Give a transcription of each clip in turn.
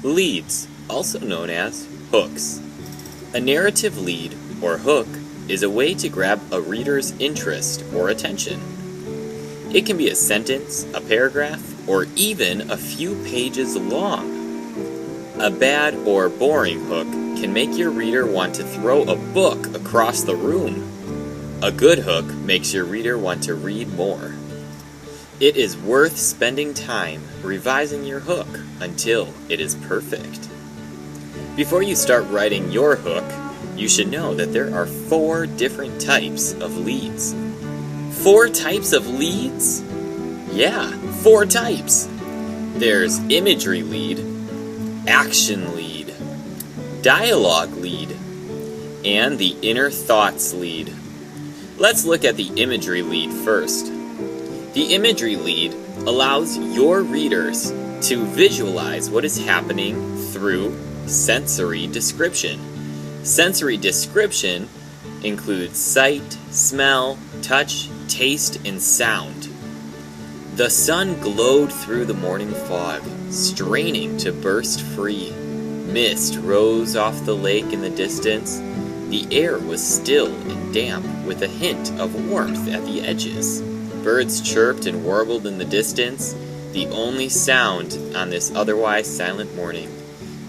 Leads, also known as hooks. A narrative lead, or hook, is a way to grab a reader's interest or attention. It can be a sentence, a paragraph, or even a few pages long. A bad or boring hook can make your reader want to throw a book across the room. A good hook makes your reader want to read more. It is worth spending time revising your hook until it is perfect. Before you start writing your hook, you should know that there are 4 different types of leads. 4 types of leads? Yeah, 4 types. There's imagery lead, action lead, dialogue lead, and the inner thoughts lead. Let's look at the imagery lead first. The imagery lead allows your readers to visualize what is happening through sensory description. Sensory description includes sight, smell, touch, taste, and sound. The sun glowed through the morning fog, straining to burst free. Mist rose off the lake in the distance. The air was still and damp, with a hint of warmth at the edges. Birds chirped and warbled in the distance, the only sound on this otherwise silent morning.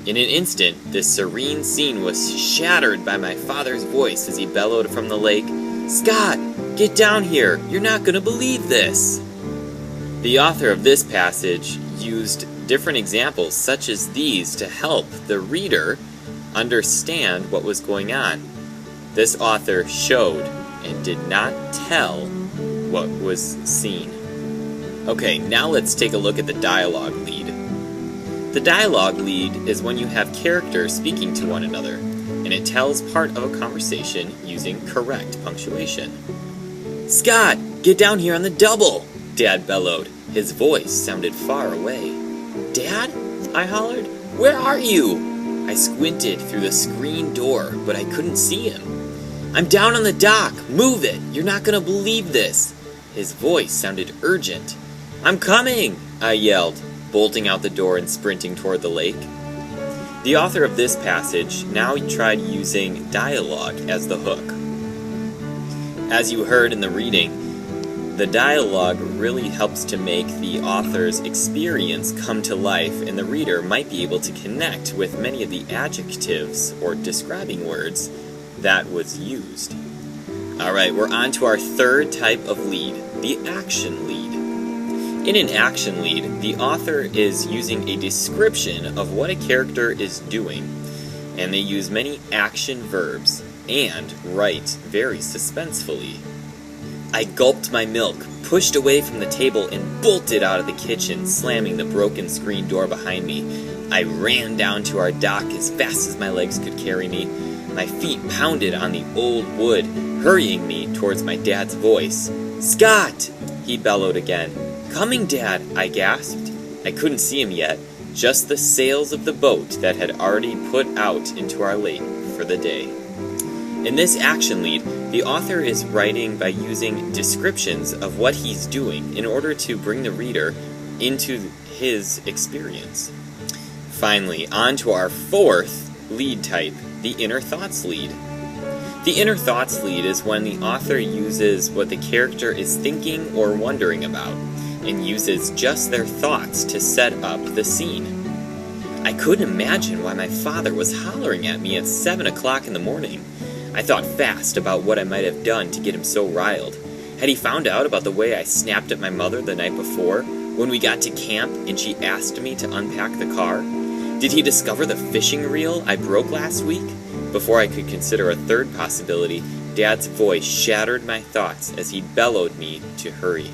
In an instant, this serene scene was shattered by my father's voice as he bellowed from the lake, "Scott, get down here! You're not going to believe this!" The author of this passage used different examples such as these to help the reader understand what was going on. This author showed and did not tell what was seen. Okay, now let's take a look at the dialogue lead. The dialogue lead is when you have characters speaking to one another, and it tells part of a conversation using correct punctuation. "Scott, get down here on the double!" Dad bellowed. His voice sounded far away. "Dad?" I hollered. "Where are you?" I squinted through the screen door, but I couldn't see him. "I'm down on the dock. Move it. You're not going to believe this." His voice sounded urgent. "I'm coming," I yelled, bolting out the door and sprinting toward the lake. The author of this passage now tried using dialogue as the hook. As you heard in the reading, the dialogue really helps to make the author's experience come to life, and the reader might be able to connect with many of the adjectives or describing words that was used. Alright, we're on to our 3rd type of lead, the action lead. In an action lead, the author is using a description of what a character is doing, and they use many action verbs and write very suspensefully. I gulped my milk, pushed away from the table, and bolted out of the kitchen, slamming the broken screen door behind me. I ran down to our dock as fast as my legs could carry me. My feet pounded on the old wood, hurrying me towards my dad's voice. "Scott!" he bellowed again. "Coming, Dad," I gasped. I couldn't see him yet, just the sails of the boat that had already put out into our lake for the day. In this action lead, the author is writing by using descriptions of what he's doing in order to bring the reader into his experience. Finally, on to our 4th lead type, the inner thoughts lead. The inner thoughts lead is when the author uses what the character is thinking or wondering about, and uses just their thoughts to set up the scene. I couldn't imagine why my father was hollering at me at 7 o'clock in the morning. I thought fast about what I might have done to get him so riled. Had he found out about the way I snapped at my mother the night before, when we got to camp and she asked me to unpack the car? Did he discover the fishing reel I broke last week? Before I could consider a 3rd possibility, Dad's voice shattered my thoughts as he bellowed me to hurry.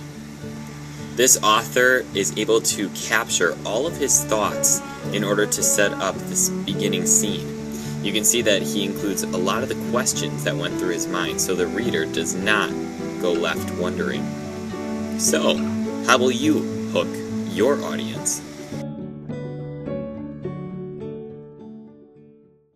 This author is able to capture all of his thoughts in order to set up this beginning scene. You can see that he includes a lot of the questions that went through his mind, so the reader does not go left wondering. So, how will you hook your audience?